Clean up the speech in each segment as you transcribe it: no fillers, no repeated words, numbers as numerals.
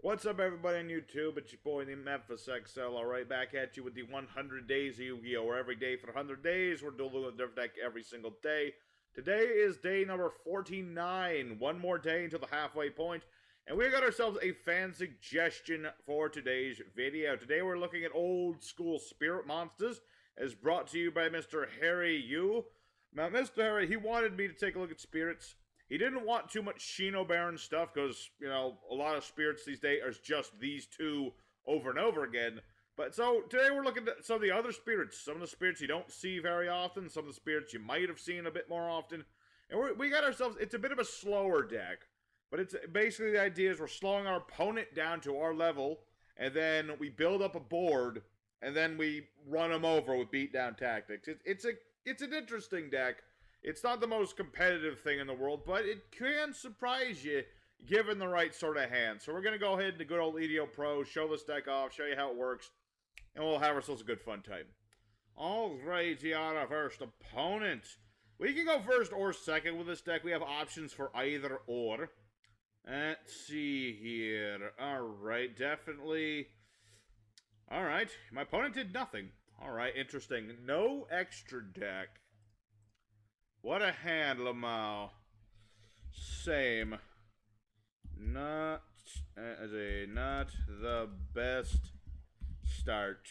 What's up, everybody on YouTube? It's your boy, the Memphis XL. Alright, back at you with the 100 days of Yu-Gi-Oh! Where every day for 100 days, we're dueling with a different deck every single day. Today is day number 49. One more day until the halfway point. And we got ourselves a fan suggestion for today's video. Today we're looking at old school spirit monsters, as brought to you by Mr. Harry Yu. Now, Mr. Harry, he wanted me to take a look at spirits. He didn't want too much Shinobirds stuff because, you know, a lot of spirits these days are just these two over and over again. But so today we're looking at some of the other spirits. Some of the spirits you don't see very often. Some of the spirits you might have seen a bit more often. And we got ourselves, it's a bit of a slower deck. But it's basically the idea is we're slowing our opponent down to our level. And then we build up a board. And then we run them over with beatdown tactics. It's an interesting deck. It's not the most competitive thing in the world, but it can surprise you given the right sort of hand. So we're going to go ahead and the good old Yugioh Pro, show this deck off, show you how it works, and we'll have ourselves a good fun time. Alrighty, our first opponent. We can go first or second with this deck. We have options for either or. Let's see here. Alright, definitely. Alright, my opponent did nothing. Alright, interesting. No extra deck. What a hand, Lamau. Same. Not the best start.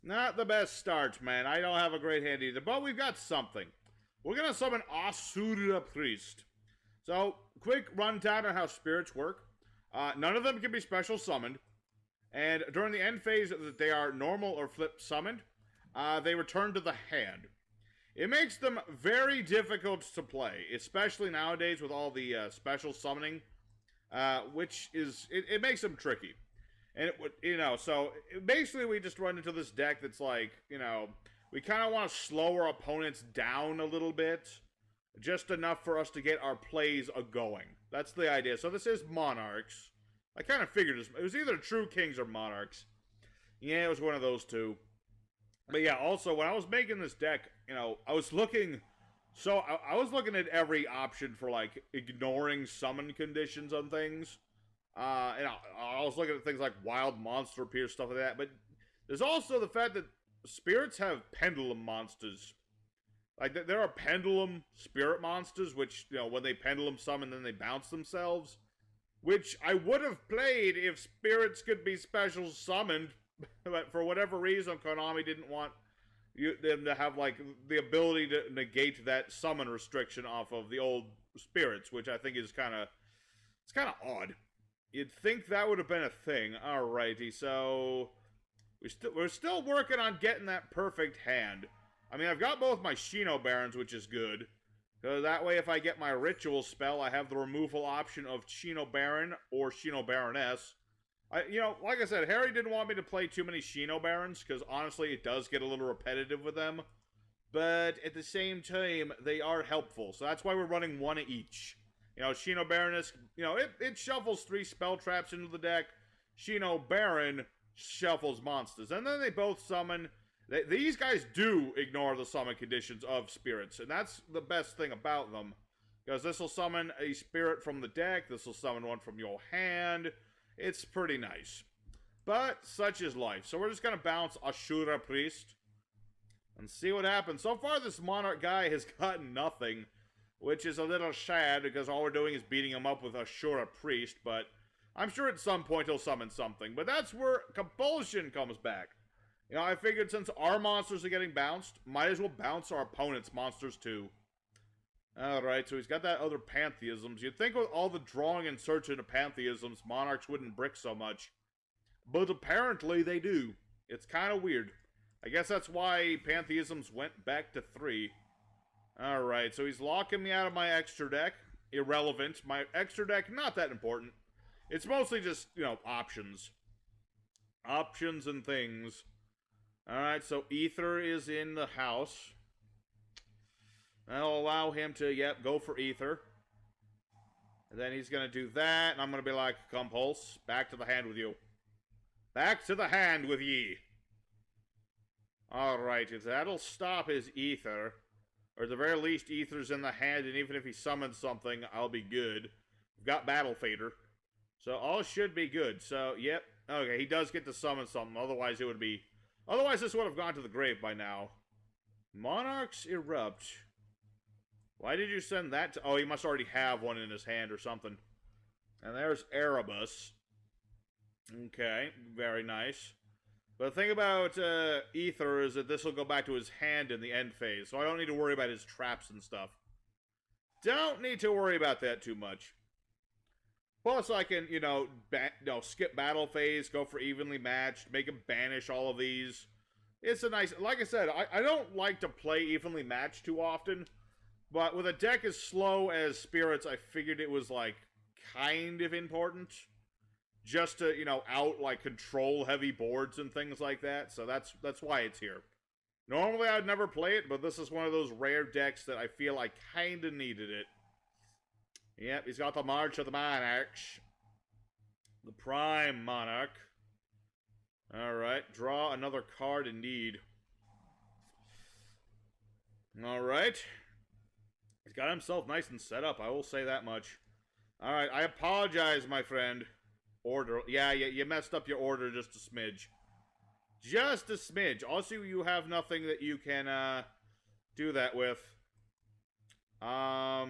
Not the best start, man. I don't have a great hand either, but we've got something. We're going to summon Asura Priest. So, quick rundown on how spirits work. None of them can be special summoned. And during the end phase that they are normal or flip summoned, they return to the hand. It makes them very difficult to play, especially nowadays with all the special summoning, which is, it makes them tricky. And it would, you know, so basically we just run into this deck that's like, you know, we kind of want to slow our opponents down a little bit, just enough for us to get our plays going. That's the idea. So this is Monarchs. I kind of figured it was either True Kings or Monarchs. Yeah, it was one of those two. But yeah, also, when I was making this deck, you know, I was looking... So, I was looking at every option for, like, ignoring summon conditions on things. And I was looking at things like Wild Monster Appear, stuff like that. But there's also the fact that spirits have pendulum monsters. Like, there are pendulum spirit monsters, which, you know, when they pendulum summon, then they bounce themselves. Which I would have played if spirits could be special summoned. But for whatever reason, Konami didn't want them to have, like, the ability to negate that summon restriction off of the old spirits, which I think is kind of, it's kind of odd. You'd think that would have been a thing. Alrighty, so we're still working on getting that perfect hand. I mean, I've got both my Shinobirds, which is good. Because that way, if I get my ritual spell, I have the removal option of Shinobird or Shinobaroness. You know, like I said, Harry didn't want me to play too many Shinobirds, because honestly, it does get a little repetitive with them. But at the same time, they are helpful, so that's why we're running one of each. You know, Shinobaroness, you know, it shuffles 3 spell traps into the deck. Shinobaron shuffles monsters, and then they both summon. These guys do ignore the summon conditions of spirits, and that's the best thing about them. Because this will summon a spirit from the deck, this will summon one from your hand. It's pretty nice. But such is life. So we're just going to bounce Asura Priest and see what happens. So far, this Monarch guy has gotten nothing, which is a little sad because all we're doing is beating him up with Asura Priest. But I'm sure at some point he'll summon something. But that's where Compulsion comes back. You know, I figured since our monsters are getting bounced, might as well bounce our opponent's monsters too. Alright, so he's got that other Pantheisms. You'd think with all the drawing and searching of Pantheisms, Monarchs wouldn't brick so much. But apparently they do. It's kind of weird. I guess that's why Pantheisms went back to 3. Alright, so he's locking me out of my extra deck. Irrelevant. My extra deck, not that important. It's mostly just, you know, options. Options and things. Alright, so Ether is in the house. That'll allow him to, yep, go for Ether. And then he's going to do that, and I'm going to be like, Compulse, back to the hand with you. Back to the hand with ye. Alright, if that'll stop his Ether, or at the very least, Ether's in the hand, and even if he summons something, I'll be good. We've got Battle Fader. So all should be good. So, yep. Okay, he does get to summon something. Otherwise, it would be... Otherwise, this would have gone to the grave by now. Monarchs erupt. Why did you send that to... Oh, he must already have one in his hand or something. And there's Abhyss. Okay, very nice. But the thing about Ether is that this will go back to his hand in the end phase. So I don't need to worry about his traps and stuff. Don't need to worry about that too much. Plus, I can, skip battle phase, go for evenly matched, make him banish all of these. It's a nice... Like I said, I don't like to play evenly matched too often. But with a deck as slow as Spirits, I figured it was, like, kind of important. Just to, control heavy boards and things like that. So that's why it's here. Normally, I'd never play it, but this is one of those rare decks that I feel I kind of needed it. Yep, he's got the March of the Monarchs. The Prime Monarch. Alright, draw another card indeed. Alright. He's got himself nice and set up, I will say that much. Alright, I apologize, my friend. Order. Yeah, you messed up your order just a smidge. Just a smidge. Also, you have nothing that you can, do that with. Why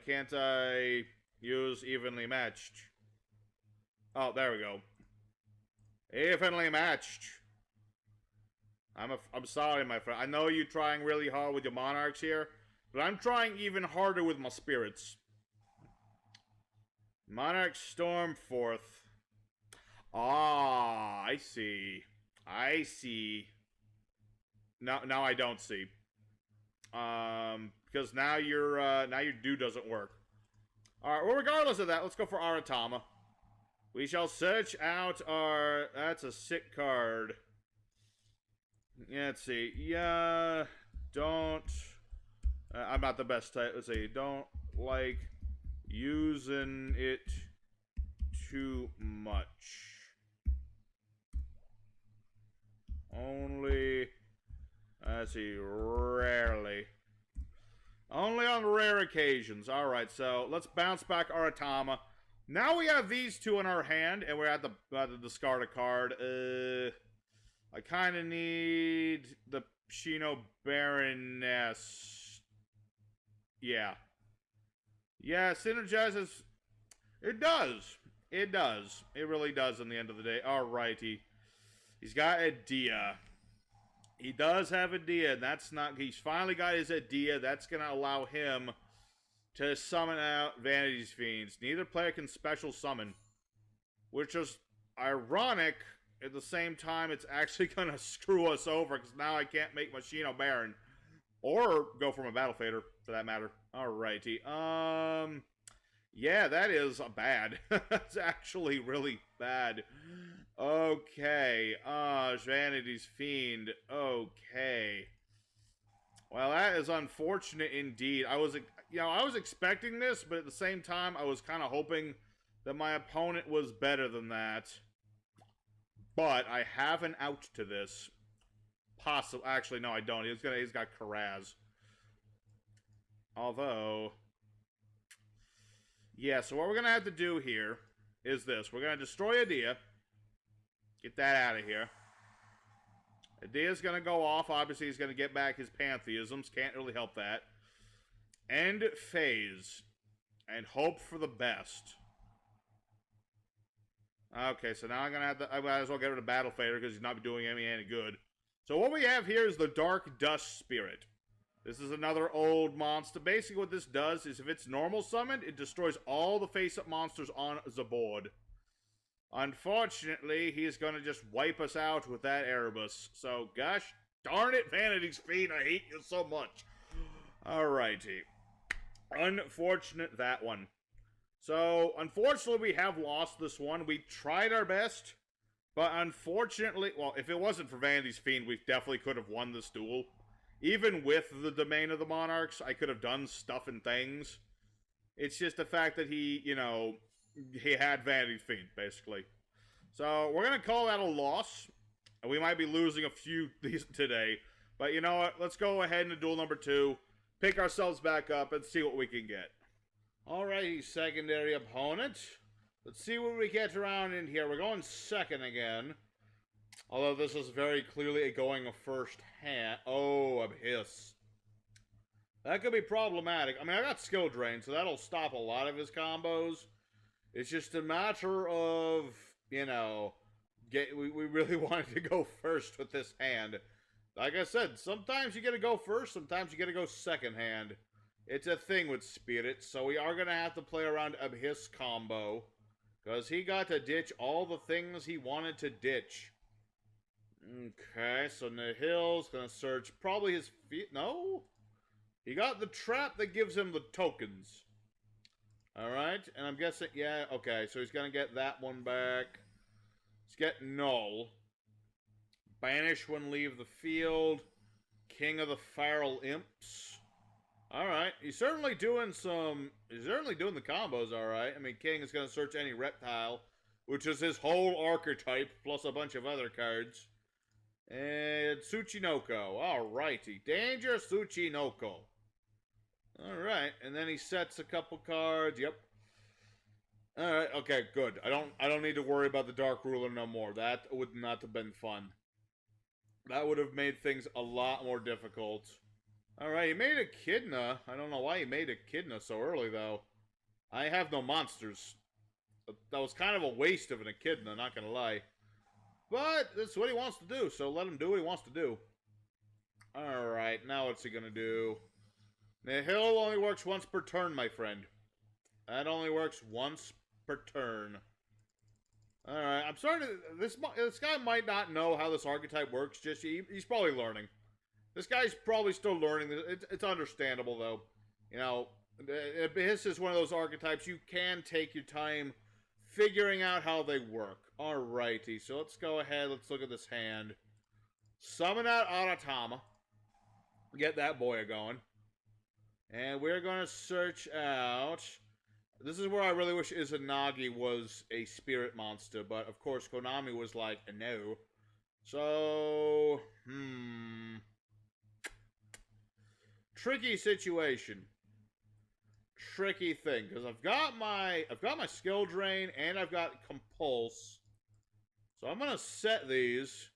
can't I use evenly matched? Oh, there we go. Evenly matched. I'm sorry, my friend. I know you're trying really hard with your Monarchs here, but I'm trying even harder with my Spirits. Monarch Stormforth. Ah, I see. I see. Now I don't see. Because now your do doesn't work. Alright, well, regardless of that, let's go for Ojama. We shall search out our... That's a sick card. Yeah, let's see. Yeah, don't... I'm not the best type. Let's see. Don't like using it too much. Only... Let's see. Rarely. Only on rare occasions. Alright, so let's bounce back our Ojama. Now we have these two in our hand, and we're at the discard a card. I kind of need the Shinobirds. Yeah. Yeah, synergizes. It does. It does. It really does in the end of the day. Alrighty. He's got a Dia. He does have a Dia, and that's not... He's finally got his Dia. That's going to allow him to summon out Vanity's Fiends. Neither player can special summon. Which is ironic. At the same time, it's actually going to screw us over, because now I can't make my Shinobird. Or go for my Battle Fader, for that matter. Alrighty. Yeah, that is bad. That's actually really bad. Okay. Vanity's Fiend. Okay. Well, that is unfortunate indeed. I was expecting this, but at the same time, I was kind of hoping that my opponent was better than that. But I have an out to this. Possible. Actually, no, I don't. He's got Karaz. Although, yeah. So what we're gonna have to do here is this: we're gonna destroy Dia. Get that out of here. Dia's gonna go off. Obviously, he's gonna get back his pantheisms. Can't really help that. End phase. And hope for the best. Okay, so now I'm gonna have to... I might as well get rid of Battle Fader because he's not doing any good. So what we have here is the Dark Dust Spirit. This is another old monster. Basically what this does is if it's normal summoned, it destroys all the face-up monsters on the board. Unfortunately, he's going to just wipe us out with that Abhyss. So, gosh darn it, Vanity's Fiend, I hate you so much. Alrighty. Unfortunate, that one. So, unfortunately, we have lost this one. We tried our best, but unfortunately, well, if it wasn't for Vanity's Fiend, we definitely could have won this duel. Even with the Domain of the Monarchs, I could have done stuff and things. It's just the fact that he, he had Vanity's Fiend, basically. So, we're going to call that a loss. We might be losing a few these today. But you know what? Let's go ahead into duel number 2. Pick ourselves back up and see what we can get. Alrighty, secondary opponent. Let's see what we get around in here. We're going second again. Although this is very clearly going a first hand. Oh, Abhyss. That could be problematic. I mean, I got skill drain, so that'll stop a lot of his combos. It's just a matter of, you know, we really wanted to go first with this hand. Like I said, sometimes you gotta go first, sometimes you gotta go second hand. It's a thing with Spirit, so we are gonna have to play around Abhyss combo. Because he got to ditch all the things he wanted to ditch. Okay, so Nihil's gonna search probably his feet. No? He got the trap that gives him the tokens. Alright, and I'm guessing, yeah, okay, so he's gonna get that one back. He's getting Null. Banish when leave the field. King of the Feral Imps. Alright, he's certainly doing the combos alright. I mean, King is gonna search any reptile, which is his whole archetype, plus a bunch of other cards. And Tsuchinoko. Alrighty. Danger Tsuchinoko. Alright. And then he sets a couple cards. Yep. Alright, okay, good. I don't need to worry about the Dark Ruler no more. That would not have been fun. That would have made things a lot more difficult. Alright, he made Echidna. I don't know why he made Echidna so early, though. I have no monsters. That was kind of a waste of an Echidna, not gonna lie. But that's what he wants to do, so let him do what he wants to do. Alright, now what's he gonna do? Nihil only works once per turn, my friend. That only works once per turn. Alright, I'm sorry to... This guy might not know how this archetype works, just he's probably learning. This guy's probably still learning. It's understandable, though. You know, Abhyss is one of those archetypes you can take your time figuring out how they work. Alrighty, so let's go ahead. Let's look at this hand. Summon out Ojama. Get that boy going. And we're going to search out... This is where I really wish Izanagi was a spirit monster, but of course Konami was like, no. So, tricky situation. Tricky thing, because I've got my skill drain and I've got compulse. So I'm gonna set these.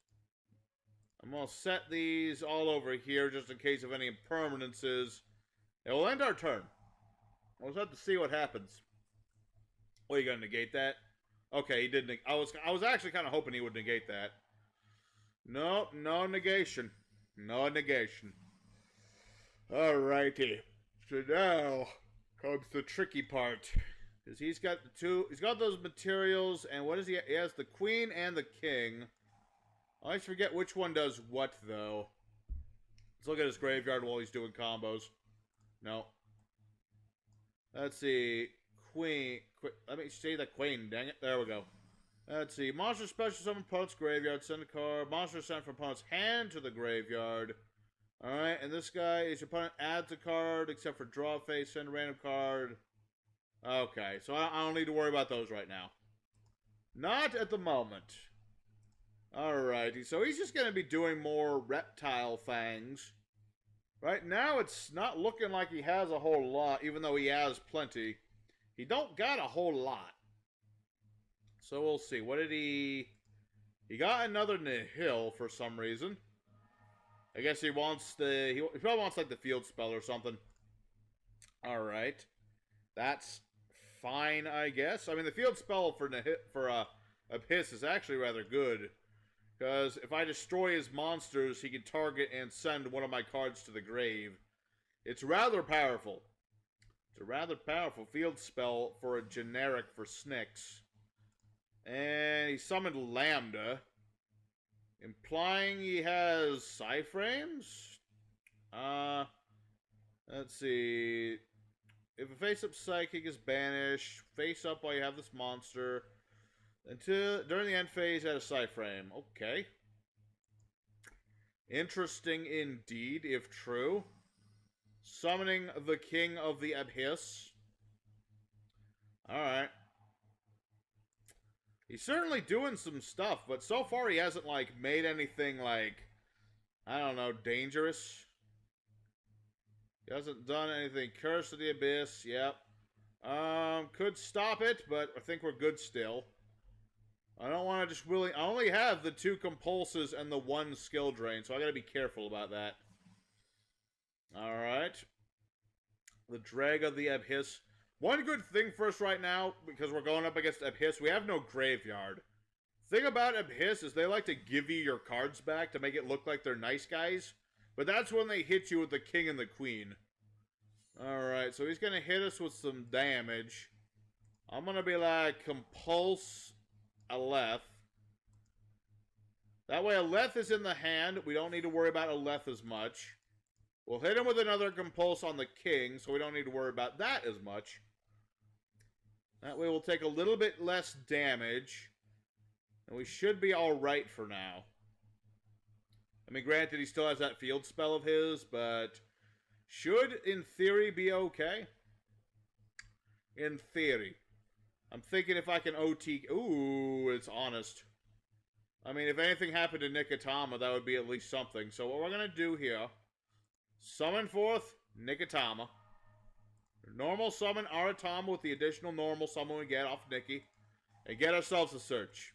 I'm gonna set these all over here just in case of any impermanences. It will end our turn. We'll just have to see what happens. Oh, you gonna negate that? Okay, he didn't. I was actually kind of hoping he would negate that. No, no negation. No negation. Alrighty. So now comes the tricky part. Because he's got those materials, and what is he? He has the queen and the king. I always forget which one does what, though. Let's look at his graveyard while he's doing combos. No. Let's see. Queen. Let me see the queen. Dang it. There we go. Let's see. Monster special summon opponent's graveyard. Send a card. Monster sent from opponent's hand to the graveyard. Alright, and this guy is your opponent adds a card, except for draw face, send a random card. Okay, so I don't need to worry about those right now. Not at the moment. Alrighty, so he's just going to be doing more reptile things. Right now, it's not looking like he has a whole lot, even though he has plenty. He don't got a whole lot. So we'll see. What did he... He got another Nihil for some reason. I guess he wants the... He probably wants, like, the field spell or something. Alright. That's fine, I guess. I mean, the field spell for Abhyss is actually rather good. Because if I destroy his monsters, he can target and send one of my cards to the grave. It's rather powerful. It's a rather powerful field spell for a generic for Snicks. And he summoned Lambda. Implying he has Psyframes? Let's see. If a face-up Psychic is banished, face up while you have this monster. During the end phase, add a Psyframe. Okay. Interesting indeed, if true. Summoning the King of the Abhyss. Alright. He's certainly doing some stuff, but so far he hasn't, like, made anything, like, I don't know, dangerous. He hasn't done anything. Curse of the Abyss, yep. Could stop it, but I think we're good still. I don't want to just really... I only have the 2 compulses and the 1 skill drain, so I gotta be careful about that. Alright. The Drag of the Abhyss. One good thing for us right now, because we're going up against Abhyss, we have no graveyard. Thing about Abhyss is they like to give you your cards back to make it look like they're nice guys. But that's when they hit you with the king and the queen. Alright, so he's gonna hit us with some damage. I'm gonna be like, compulse Aleth. That way Aleth is in the hand. We don't need to worry about Aleth as much. We'll hit him with another compulse on the king, so we don't need to worry about that as much. That way we'll take a little bit less damage. And we should be alright for now. I mean, granted, he still has that field spell of his, but should, in theory, be okay. In theory. I'm thinking if I can OT... Ooh, it's honest. I mean, if anything happened to Nikotama, that would be at least something. So what we're going to do here... Summon forth Nikotama. Normal summon Aratama with the additional normal summon we get off Nikki. And get ourselves a search.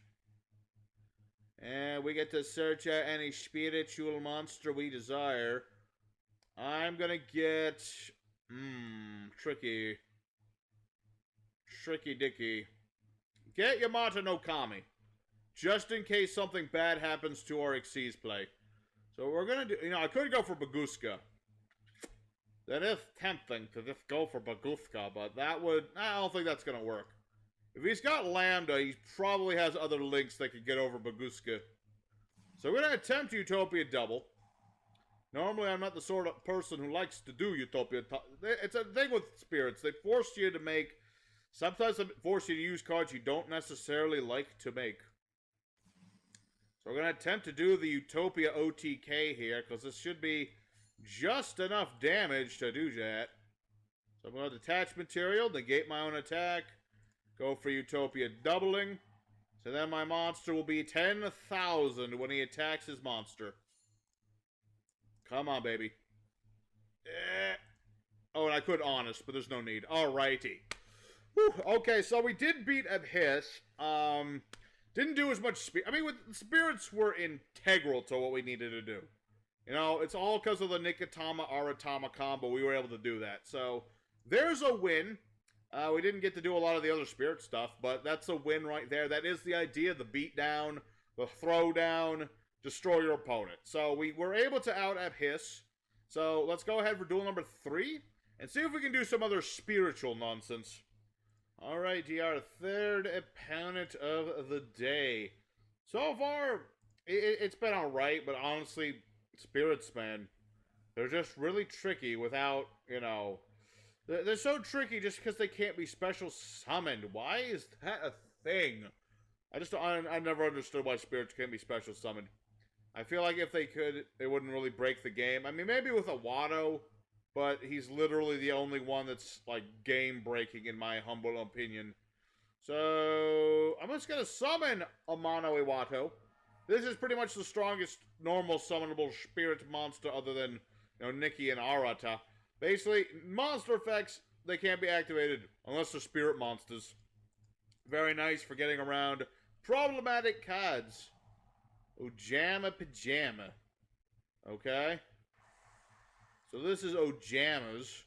And we get to search out any spiritual monster we desire. I'm gonna get... tricky. Tricky dicky. Get Yamata no Kami. Just in case something bad happens to our Xyz play. So we're gonna do... You know, I could go for Baguska. That is tempting to just go for Baguska, but that would... I don't think that's gonna work. If he's got Lambda, he probably has other links that could get over Baguska. So we're gonna attempt Utopia double. Normally, I'm not the sort of person who likes to do Utopia. It's a thing with spirits. They force you to make... Sometimes they force you to use cards you don't necessarily like to make. So we're going to attempt to do the Utopia OTK here, because this should be just enough damage to do that. So I'm going to detach material, negate my own attack, go for Utopia doubling. So then my monster will be 10,000 when he attacks his monster. Come on, baby. Oh, and I could honest, but there's no need. Alrighty. Whew. Okay, so we did beat Abhyss. Didn't do as much I mean, the spirits were integral to what we needed to do. You know, it's all because of the Nikotama Aratama combo we were able to do that. So, there's a win. We didn't get to do a lot of the other spirit stuff, but that's a win right there. That is the idea, the beatdown, the throwdown, destroy your opponent. So, we were able to out Abhyss. So, let's go ahead for duel number 3, and see if we can do some other spiritual nonsense. Alright, our third opponent of the day. So far, it's been alright, but honestly, spirits, man, they're just really tricky without, you know... They're so tricky just because they can't be special summoned. Why is that a thing? I never understood why spirits can't be special summoned. I feel like if they could, it wouldn't really break the game. I mean, maybe with a Watto... But he's literally the only one that's, like, game-breaking, in my humble opinion. So, I'm just gonna summon a Mono Iwato. This is pretty much the strongest normal summonable spirit monster other than, you know, Nikki and Arata. Basically, monster effects, they can't be activated unless they're spirit monsters. Very nice for getting around problematic cards. Ojama Pajama. Okay. So this is Ojama's.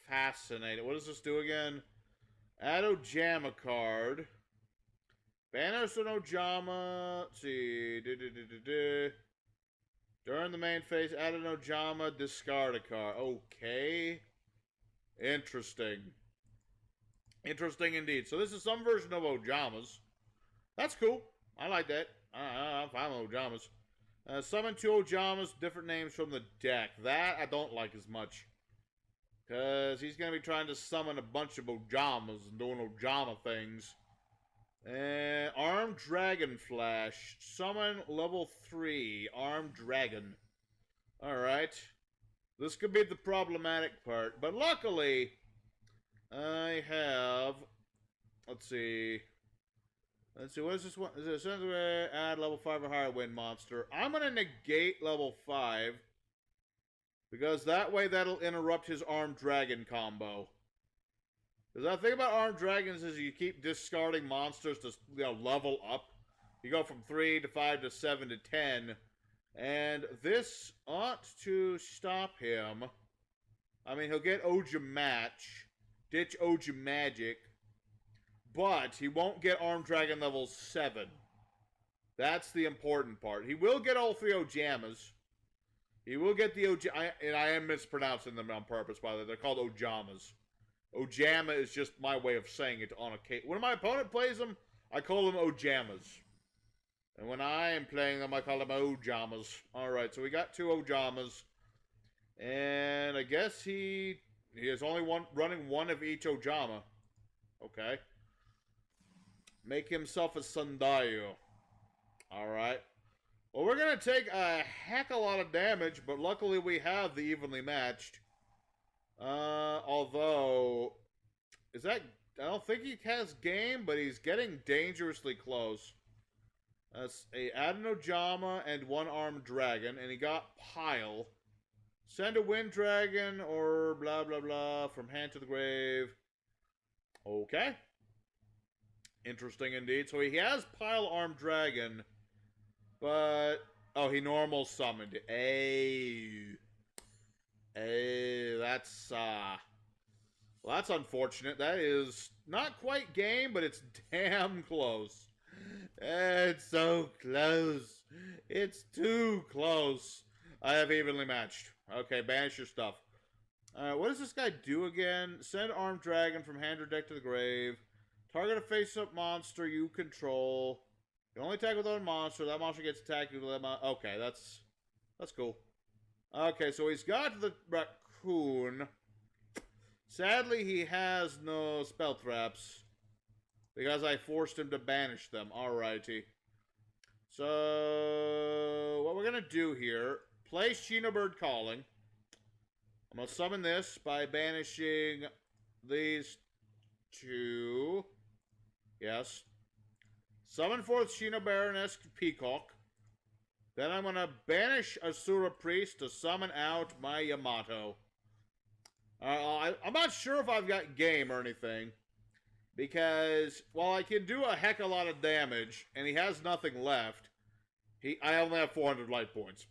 Fascinating. What does this do again? Add Ojama card. Banish an Ojama. Let's see. During the main phase, add an Ojama, discard a card. Okay. Interesting. Interesting indeed. So this is some version of Ojama's. That's cool. I like that. I'm fine with Ojama's. Summon 2 Ojamas, different names from the deck. That I don't like as much. Because he's going to be trying to summon a bunch of Ojamas and doing Ojama things. Armed Dragon Flash. Summon level 3. Armed Dragon. Alright. This could be the problematic part. But luckily, I have... Let's see... what is this one? Is it add level 5 or higher win monster? I'm going to negate level 5. Because that way that'll interrupt his armed dragon combo. Because the thing about armed dragons is you keep discarding monsters to level up. You go from 3 to 5 to 7 to 10. And this ought to stop him. I mean, he'll get Ojama Match, ditch Ojama Magic, but he won't get Armed Dragon level 7. That's the important part. He will get all 3 Ojamas. He will get the and I am mispronouncing them on purpose, by the way. They're called Ojamas. Ojama is just my way of saying it on occasion. When my opponent plays them, I call them Ojamas. And when I am playing them, I call them Ojamas. Alright, so we got 2 Ojamas. And I guess he is only running 1 of each Ojama. Okay. Make himself a Sundayu. Alright. Well, we're going to take a heck of a lot of damage, but luckily we have the evenly matched. Although, I don't think he has game, but he's getting dangerously close. That's add an Ojama and 1 armed dragon, and he got Pile. Send a wind dragon or blah blah blah from hand to the grave. Okay. Interesting indeed. So he has Pile armed dragon, but oh, he normal summoned. That's well, that's unfortunate. That is not quite game, but it's damn close. It's so close. It's too close. I have evenly matched. Okay, banish your stuff. What does this guy do again? Send armed dragon from hand or deck to the grave. Target a face-up monster you control. You only attack with one monster. That monster gets attacked with that monster. Okay, that's cool. Okay, so he's got the raccoon. Sadly, he has no spell traps. Because I forced him to banish them. Alrighty. So, what we're going to do here, play Shinobird Calling. I'm going to summon this by banishing these 2. Yes. Summon forth Shinobaroness Peacock. Then I'm going to banish Asura Priest to summon out my Yamato. I'm not sure if I've got game or anything. Because, while I can do a heck of a lot of damage, and he has nothing left, I only have 400 life points.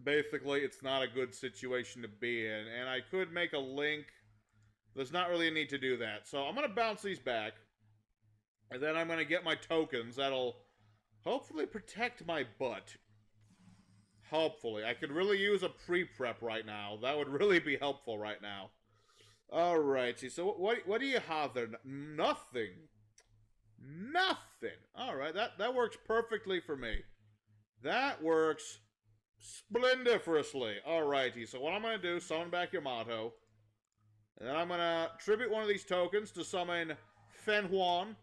Basically, it's not a good situation to be in, and I could make a link. There's not really a need to do that. So I'm going to bounce these back, and then I'm going to get my tokens that'll hopefully protect my butt. Hopefully. I could really use a pre-prep right now. That would really be helpful right now. Alrighty, so what do you have there? Nothing. Nothing. Alright, that works perfectly for me. That works splendiferously. Alrighty, so what I'm going to do, summon back Yamato. And then I'm going to tribute one of these tokens to summon Fenhuan.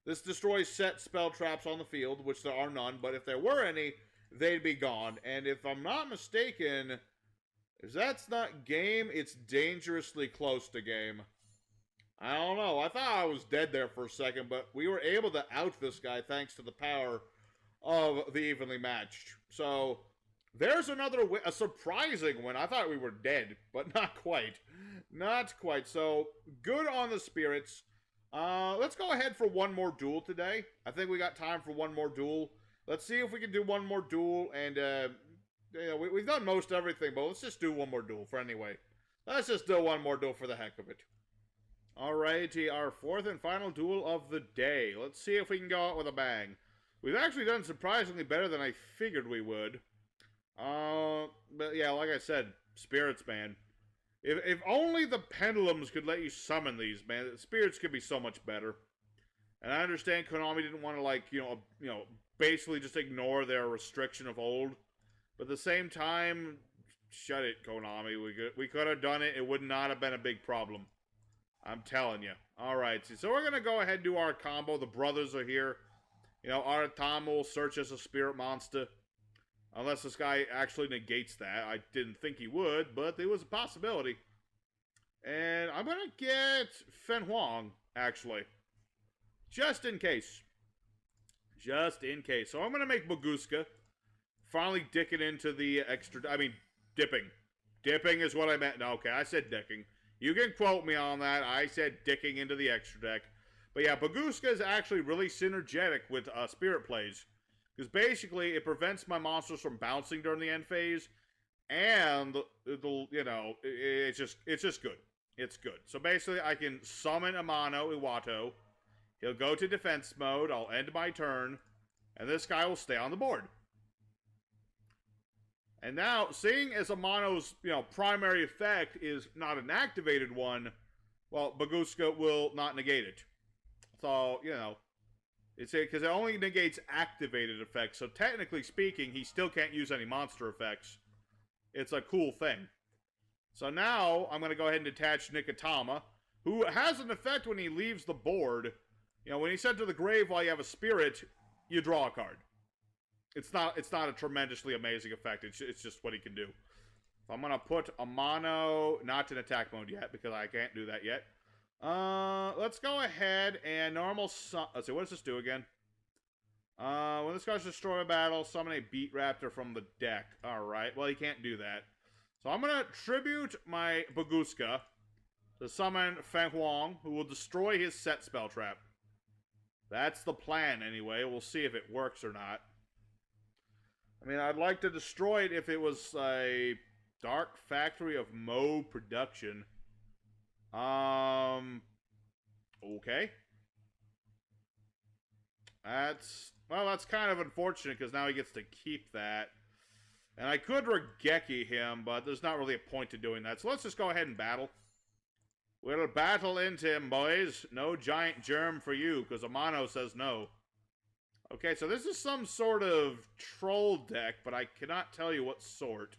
This destroys set spell traps on the field, which there are none, but if there were any, they'd be gone. And if I'm not mistaken, if that's not game, it's dangerously close to game. I don't know. I thought I was dead there for a second, but we were able to out this guy thanks to the power of the evenly matched. So, there's another a surprising win. I thought we were dead, but not quite. Not quite. So, good on the spirits. Let's go ahead for one more duel today. I think we got time for one more duel. Let's see if we can do one more duel, and, we've done most everything, but let's just do one more duel for anyway. Let's just do one more duel for the heck of it. Alrighty, our 4th and final duel of the day. Let's see if we can go out with a bang. We've actually done surprisingly better than I figured we would. But yeah, like I said, spirits, man. If only the pendulums could let you summon these, man. Spirits could be so much better. And I understand Konami didn't want to, basically just ignore their restriction of old. But at the same time, shut it, Konami. We could have done it. It would not have been a big problem. I'm telling you. Alright, so we're going to go ahead and do our combo. The brothers are here. Aratama will search as a spirit monster. Unless this guy actually negates that. I didn't think he would, but there was a possibility. And I'm going to get Fenhuang, actually. Just in case. Just in case. So I'm going to make Maguska. Finally dicking into the extra... I mean, dipping. Dipping is what I meant. No, okay, I said dicking. You can quote me on that. I said dicking into the extra deck. But yeah, Bagooska is actually really synergetic with Spirit plays. Because basically, it prevents my monsters from bouncing during the end phase. And, it's just good. It's good. So basically, I can summon Amano Iwato. He'll go to defense mode. I'll end my turn. And this guy will stay on the board. And now, seeing as Amano's, primary effect is not an activated one, well, Bagooska will not negate it. So, it's because it only negates activated effects. So technically speaking, he still can't use any monster effects. It's a cool thing. So now, I'm going to go ahead and attach Nikotama, who has an effect when he leaves the board. When he's sent to the grave while you have a spirit, you draw a card. It's not a tremendously amazing effect. It's just what he can do. So I'm going to put Amano, not in attack mode yet, because I can't do that yet. Let's go ahead and normal let's see, what does this do again? When this card's destroy a battle, summon a Beat Raptor from the deck. Alright, well, he can't do that. So I'm going to tribute my Bagooska to summon Feng Huang, who will destroy his set spell trap. That's the plan, anyway. We'll see if it works or not. I mean, I'd like to destroy it if it was a Dark Factory of Mo production. Okay. That's kind of unfortunate, because now he gets to keep that. And I could Regeki him, but there's not really a point to doing that. So let's just go ahead and battle. We'll battle into him, boys. No giant germ for you, because Amano says no. Okay, so this is some sort of troll deck, but I cannot tell you what sort.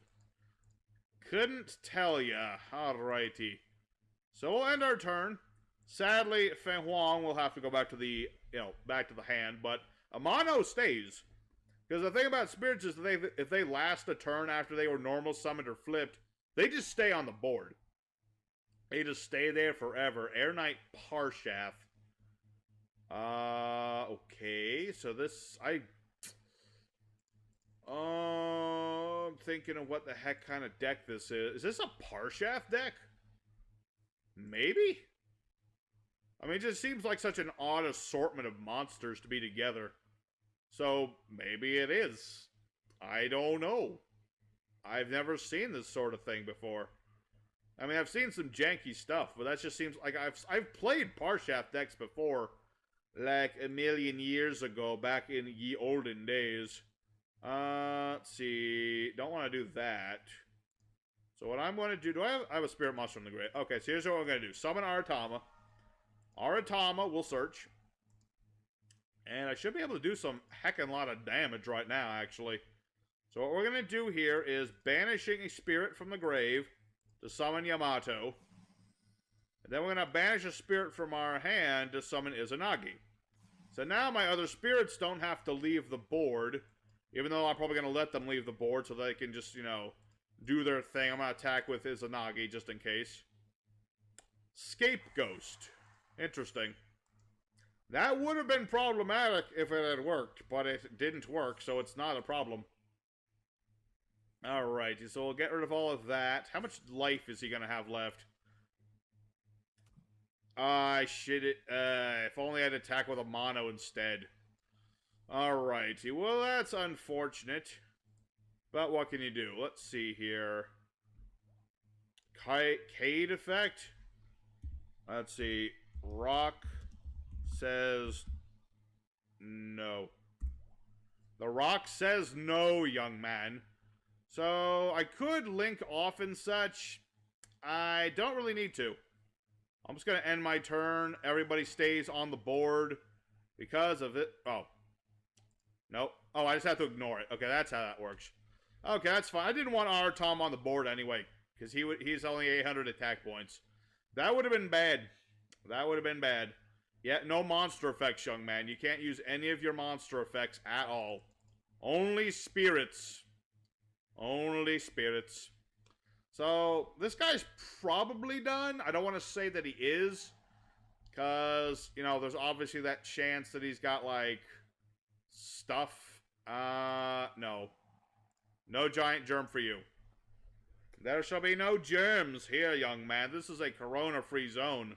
Couldn't tell ya. Alrighty. So we'll end our turn. Sadly, Feng Huang will have to go back to the, back to the hand, but Amano stays. Because the thing about spirits is that if they last a turn after they were normal summoned or flipped, they just stay on the board. They just stay there forever. Air Knight Parshath. Okay, so this, I'm thinking of what the heck kind of deck this is. Is this a Parshath deck? Maybe? I mean, it just seems like such an odd assortment of monsters to be together. So, maybe it is. I don't know. I've never seen this sort of thing before. I mean, I've seen some janky stuff, but that just seems like I've played Parshath decks before, like a million years ago, back in ye olden days. Let's see. Don't want to do that. So what I'm going to do, I have a spirit monster in the grave. Okay, so here's what I'm going to do. Summon Aratama. Aratama will search. And I should be able to do some heckin' lot of damage right now, actually. So what we're going to do here is banishing a spirit from the grave to summon Yamato. And then we're going to banish a spirit from our hand to summon Izanagi. So now my other spirits don't have to leave the board, even though I'm probably going to let them leave the board so they can just, do their thing. I'm going to attack with Izanagi just in case. Scapegoat. Interesting. That would have been problematic if it had worked, but it didn't work, so it's not a problem. Alrighty, so we'll get rid of all of that. How much life is he going to have left? If only I'd attack with a mono instead. Alrighty, well that's unfortunate. But what can you do? Let's see here. Cade effect? Let's see. Rock says no. The rock says no, young man. So I could link off and such. I don't really need to. I'm just going to end my turn. Everybody stays on the board because of it. Oh. Nope. Oh, I just have to ignore it. Okay, that's how that works. Okay, that's fine. I didn't want our Tom on the board anyway, because he's only 800 attack points. That would have been bad. That would have been bad. Yeah, no monster effects, young man. You can't use any of your monster effects at all. Only spirits. Only spirits. So, this guy's probably done. I don't want to say that he is, because, there's obviously that chance that he's got, stuff. No. No giant germ for you. There shall be no germs here, young man. This is a corona-free zone.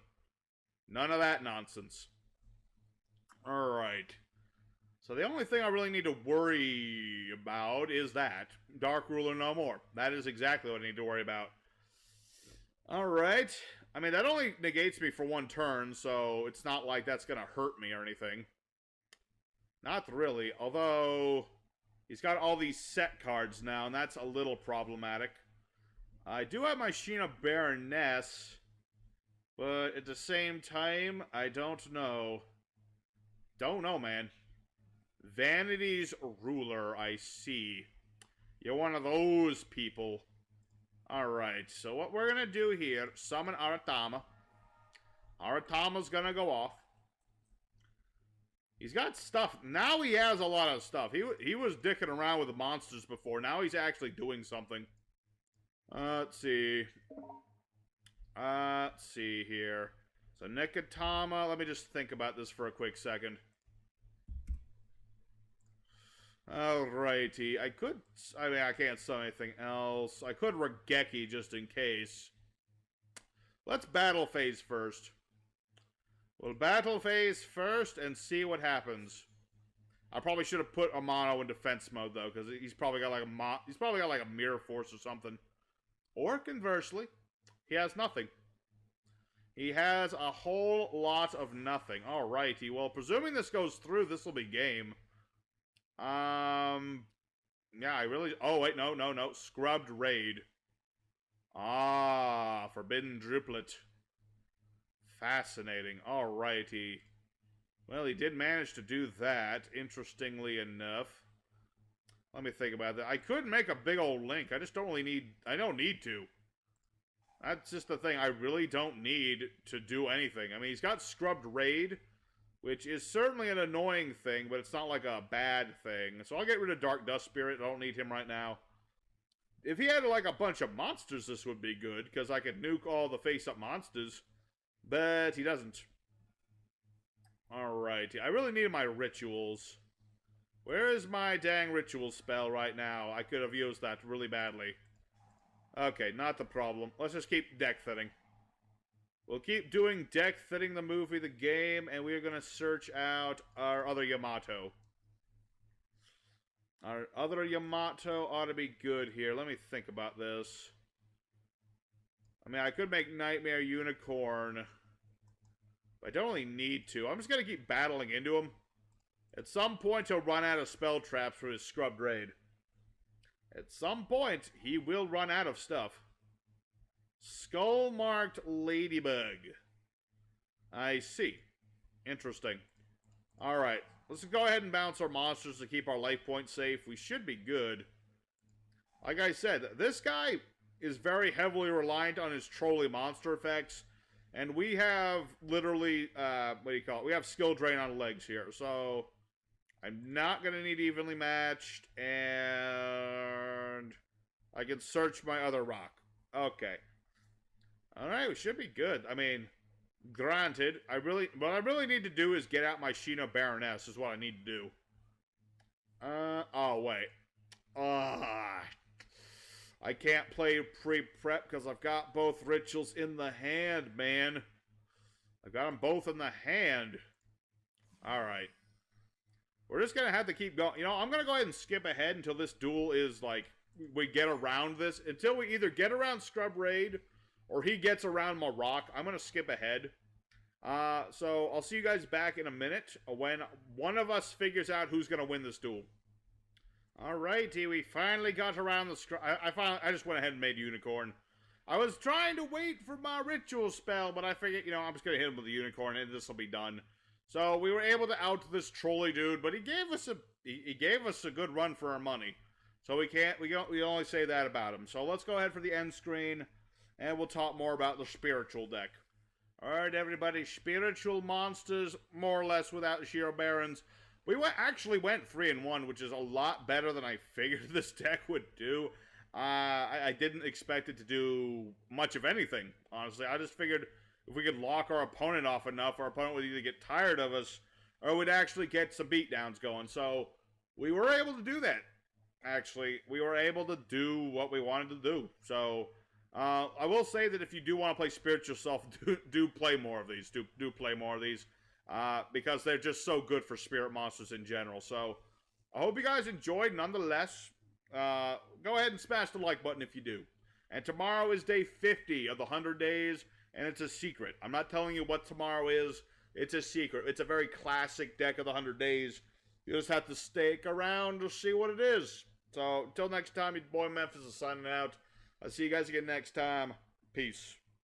None of that nonsense. Alright. So the only thing I really need to worry about is that. Dark Ruler no more. That is exactly what I need to worry about. Alright. I mean, that only negates me for one turn, so it's not like that's gonna hurt me or anything. Not really, although he's got all these set cards now, and that's a little problematic. I do have my Shinobirds, but at the same time, I don't know. Don't know, man. Vanity's ruler, I see. You're one of those people. Alright, so what we're gonna do here, summon Aratama. Aratama's gonna go off. He's got stuff. Now he has a lot of stuff. He was dicking around with the monsters before. Now he's actually doing something. Let's see. Let's see here. So Nikotama, let me just think about this for a quick second. Alrighty, I mean, I can't summon anything else. I could Regeki just in case. Let's battle phase first. We'll battle phase first and see what happens. I probably should have put Amano in defense mode though, because he's probably got like a mirror force or something. Or conversely, he has nothing. He has a whole lot of nothing. Alrighty, well, presuming this goes through, this will be game. Yeah, I really... Oh, wait, no. Scrubbed Raid. Ah, Forbidden Driplet. Fascinating. Alrighty. Well, he did manage to do that, interestingly enough. Let me think about that. I could make a big old link. I just don't really need... I don't need to. That's just the thing. I really don't need to do anything. I mean, he's got Scrubbed Raid, which is certainly an annoying thing, but it's not like a bad thing. So I'll get rid of Dark Dust Spirit. I don't need him right now. If he had like a bunch of monsters, this would be good, because I could nuke all the face-up monsters. But he doesn't. Alrighty. I really need my rituals. Where is my dang ritual spell right now? I could have used that really badly. Okay, not the problem. Let's just keep deck fitting. We'll keep doing deck fitting the movie, the game, and we're going to search out our other Yamato. Our other Yamato ought to be good here. Let me think about this. I mean, I could make Nightmare Unicorn, but I don't really need to. I'm just going to keep battling into him. At some point, he'll run out of spell traps for his Scrubbed Raid. At some point, he will run out of stuff. Skull-marked Ladybug. I see. Interesting. Alright, let's go ahead and bounce our monsters to keep our life points safe. We should be good. Like I said, this guy is very heavily reliant on his trolley monster effects. And we have literally, what do you call it? We have skill drain on legs here. So, I'm not going to need evenly matched. And I can search my other rock. Okay. Alright, we should be good. I mean, granted, what I really need to do is get out my Shino Baroness is what I need to do. Oh, wait. I can't play pre-prep because I've got both rituals in the hand, man. I've got them both in the hand. Alright. We're just going to have to keep going. You know, I'm going to go ahead and skip ahead until this duel is, like, we get around this. Until we either get around Scrub Raid or he gets around my rock. I'm going to skip ahead. So I'll see you guys back in a minute when one of us figures out who's going to win this duel. Alrighty, we finally got around the scrub. I just went ahead and made Unicorn. I was trying to wait for my ritual spell, but I figured, you know, I'm just going to hit him with the Unicorn and this will be done. So we were able to out this trolley dude, but he gave us a good run for our money. So we only say that about him. So let's go ahead for the end screen. And we'll talk more about the spiritual deck. Alright, everybody. Spiritual monsters, more or less, without the Shiro Barons. We actually went 3-1, which is a lot better than I figured this deck would do. I didn't expect it to do much of anything, honestly. I just figured if we could lock our opponent off enough, our opponent would either get tired of us, or would actually get some beatdowns going. So, we were able to do that. actually, we were able to do what we wanted to do. So, I will say that if you do want to play Spirit yourself, do play more of these. Do play more of these. Because they're just so good for Spirit monsters in general. So, I hope you guys enjoyed nonetheless. Go ahead and smash the like button if you do. And tomorrow is day 50 of the 100 days, and it's a secret. I'm not telling you what tomorrow is. It's a secret. It's a very classic deck of the 100 days. You just have to stick around to see what it is. So, until next time, your boy Memphis is signing out. I'll see you guys again next time. Peace.